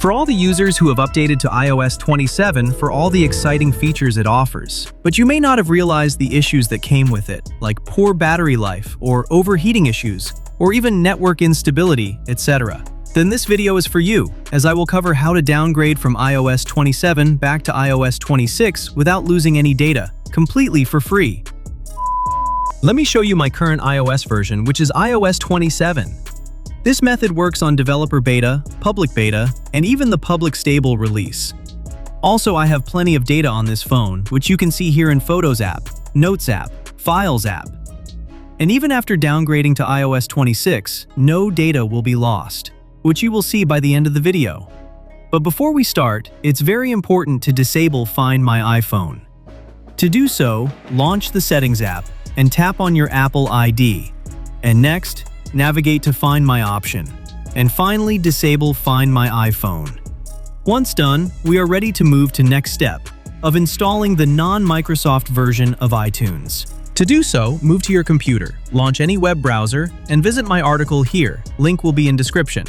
For all the users who have updated to iOS 27 for all the exciting features it offers, but you may not have realized the issues that came with it, like poor battery life, or overheating issues, or even network instability, etc. Then this video is for you, as I will cover how to downgrade from iOS 27 back to iOS 26 without losing any data, completely for free. Let me show you my current iOS version, which is iOS 27. This method works on developer beta, public beta, and even the public stable release. Also, I have plenty of data on this phone, which you can see here in Photos app, Notes app, Files app. And even after downgrading to iOS 26, no data will be lost, which you will see by the end of the video. But before we start, it's very important to disable Find My iPhone. To do so, launch the Settings app and tap on your Apple ID. And next, navigate to Find My option. And finally, disable Find My iPhone. Once done, we are ready to move to next step of installing the non-Microsoft version of iTunes. To do so, move to your computer, launch any web browser, and visit my article here. Link will be in description.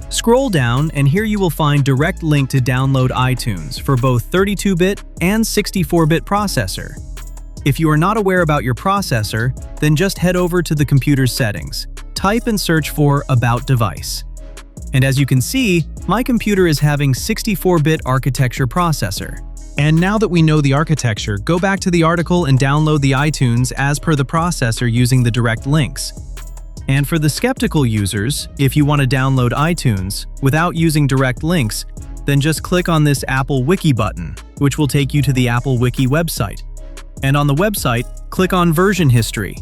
Scroll down, and here you will find direct link to download iTunes for both 32-bit and 64-bit processor. If you are not aware about your processor, then just head over to the computer's settings. Type and search for About Device. And as you can see, my computer is having 64-bit architecture processor. And now that we know the architecture, go back to the article and download the iTunes as per the processor using the direct links. And for the skeptical users, if you want to download iTunes without using direct links, then just click on this Apple Wiki button, which will take you to the Apple Wiki website. And on the website, click on Version History,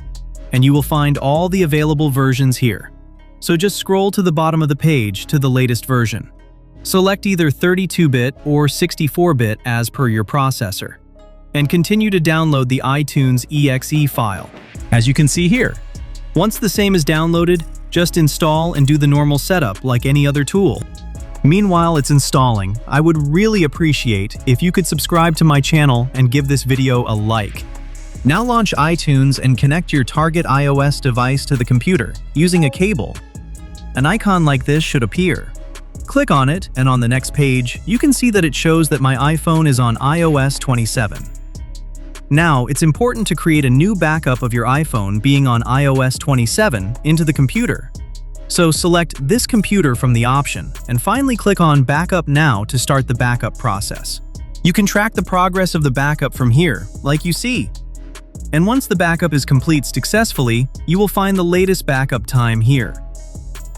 and you will find all the available versions here. So just scroll to the bottom of the page to the latest version. Select either 32-bit or 64-bit as per your processor, and continue to download the iTunes exe file, as you can see here. Once the same is downloaded, just install and do the normal setup like any other tool. Meanwhile it's installing, I would really appreciate if you could subscribe to my channel and give this video a like. Now launch iTunes and connect your target iOS device to the computer using a cable. An icon like this should appear. Click on it, and on the next page, you can see that it shows that my iPhone is on iOS 27. Now, it's important to create a new backup of your iPhone being on iOS 27 into the computer. So select this computer from the option, and finally click on Backup Now to start the backup process. You can track the progress of the backup from here, like you see. And once the backup is complete successfully, you will find the latest backup time here.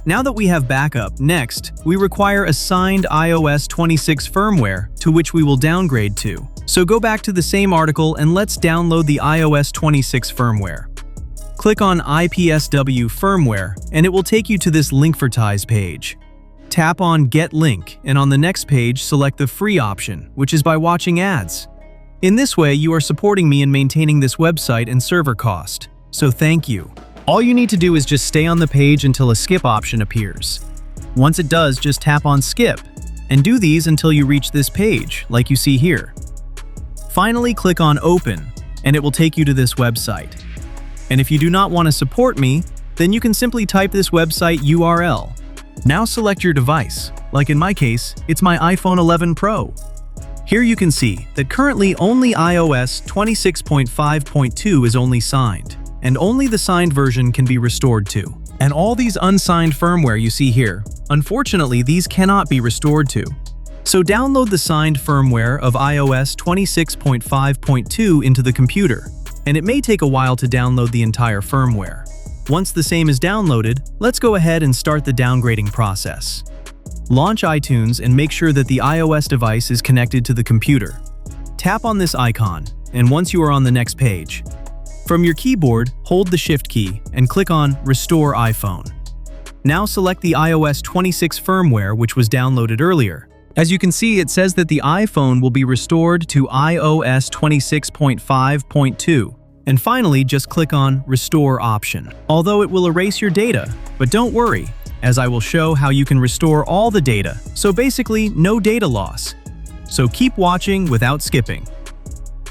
Now that we have backup, next, we require a signed iOS 26 firmware to which we will downgrade to. So go back to the same article and let's download the iOS 26 firmware. Click on IPSW firmware, and it will take you to this Linkvertise page. Tap on Get Link, and on the next page, select the free option, which is by watching ads. In this way, you are supporting me in maintaining this website and server cost. So thank you. All you need to do is just stay on the page until a skip option appears. Once it does, just tap on Skip, and do these until you reach this page, like you see here. Finally, click on Open, and it will take you to this website. And if you do not want to support me, then you can simply type this website URL. Now select your device. Like in my case, it's my iPhone 11 Pro. Here you can see that currently only iOS 26.5.2 is only signed, and only the signed version can be restored to. And all these unsigned firmware you see here, unfortunately these cannot be restored to. So download the signed firmware of iOS 26.5.2 into the computer, and it may take a while to download the entire firmware. Once the same is downloaded, let's go ahead and start the downgrading process. Launch iTunes and make sure that the iOS device is connected to the computer. Tap on this icon, and once you are on the next page, from your keyboard, hold the Shift key and click on Restore iPhone. Now select the iOS 26 firmware which was downloaded earlier. As you can see, it says that the iPhone will be restored to iOS 26.5.2. And finally, just click on Restore option. Although it will erase your data, but don't worry, as I will show how you can restore all the data, so basically no data loss. So keep watching without skipping.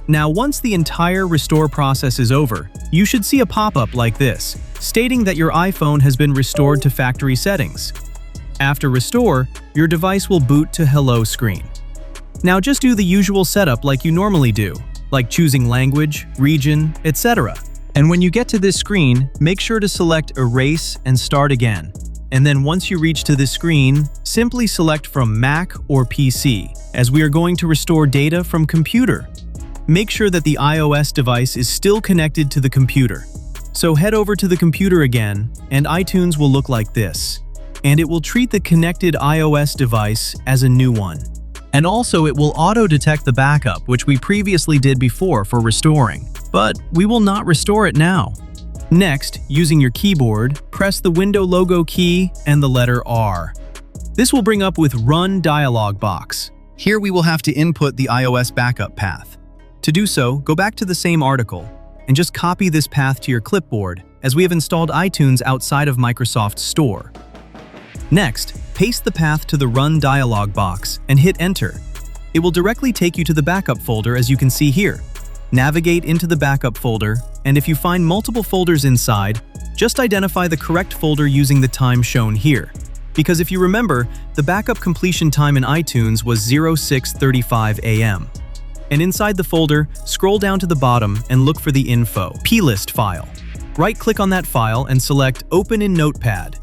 Now, once the entire restore process is over, you should see a pop-up like this, stating that your iPhone has been restored to factory settings. After restore, your device will boot to Hello screen. Now just do the usual setup like you normally do, like choosing language, region, etc. And when you get to this screen, make sure to select Erase and Start Again. And then once you reach to this screen, simply select from Mac or PC, as we are going to restore data from computer. Make sure that the iOS device is still connected to the computer. So head over to the computer again, and iTunes will look like this. And it will treat the connected iOS device as a new one. And also it will auto-detect the backup, which we previously did before for restoring. But we will not restore it now. Next, using your keyboard, press the window logo key and the letter R. This will bring up with Run dialog box. Here we will have to input the iOS backup path. To do so, go back to the same article and just copy this path to your clipboard, as we have installed iTunes outside of Microsoft Store. Next, paste the path to the Run dialog box and hit Enter. It will directly take you to the backup folder, as you can see here. Navigate into the backup folder, and if you find multiple folders inside, just identify the correct folder using the time shown here. Because if you remember, the backup completion time in iTunes was 06:35 a.m. And inside the folder, scroll down to the bottom and look for the info plist file. Right-click on that file and select Open in Notepad.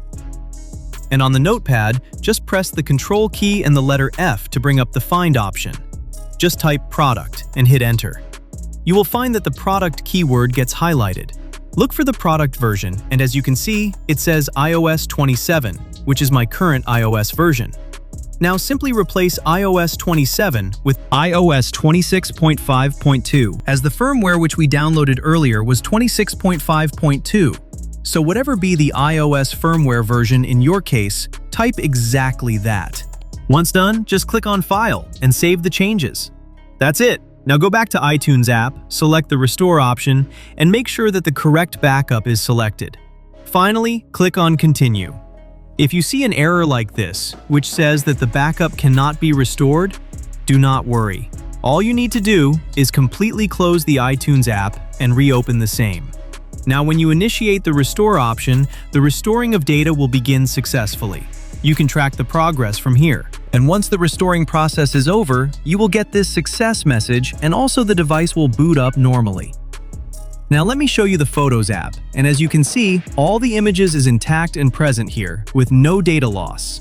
And on the notepad, just press the Control key and the letter F to bring up the Find option. Just type Product and hit Enter. You will find that the product keyword gets highlighted. Look for the product version, and as you can see, it says iOS 27, which is my current iOS version. Now simply replace iOS 27 with iOS 26.5.2, as the firmware which we downloaded earlier was 26.5.2. So whatever be the iOS firmware version in your case, type exactly that. Once done, just click on File and save the changes. That's it. Now go back to iTunes app, select the Restore option, and make sure that the correct backup is selected. Finally, click on Continue. If you see an error like this, which says that the backup cannot be restored, do not worry. All you need to do is completely close the iTunes app and reopen the same. Now when you initiate the Restore option, the restoring of data will begin successfully. You can track the progress from here. And once the restoring process is over, you will get this success message, and also the device will boot up normally. Now let me show you the Photos app, and as you can see, all the images is intact and present here, with no data loss.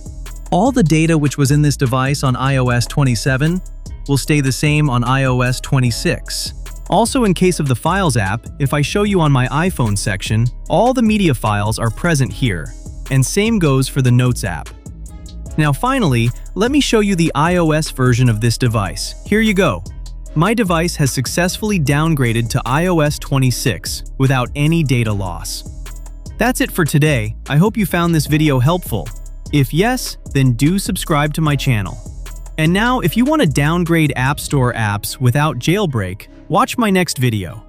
All the data which was in this device on iOS 27 will stay the same on iOS 26. Also, in case of the Files app, if I show you on my iPhone section, all the media files are present here, and same goes for the Notes app. Now finally, let me show you the iOS version of this device. Here you go. My device has successfully downgraded to iOS 26 without any data loss. That's it for today. I hope you found this video helpful. If yes, then do subscribe to my channel. And now, if you want to downgrade App Store apps without jailbreak, watch my next video.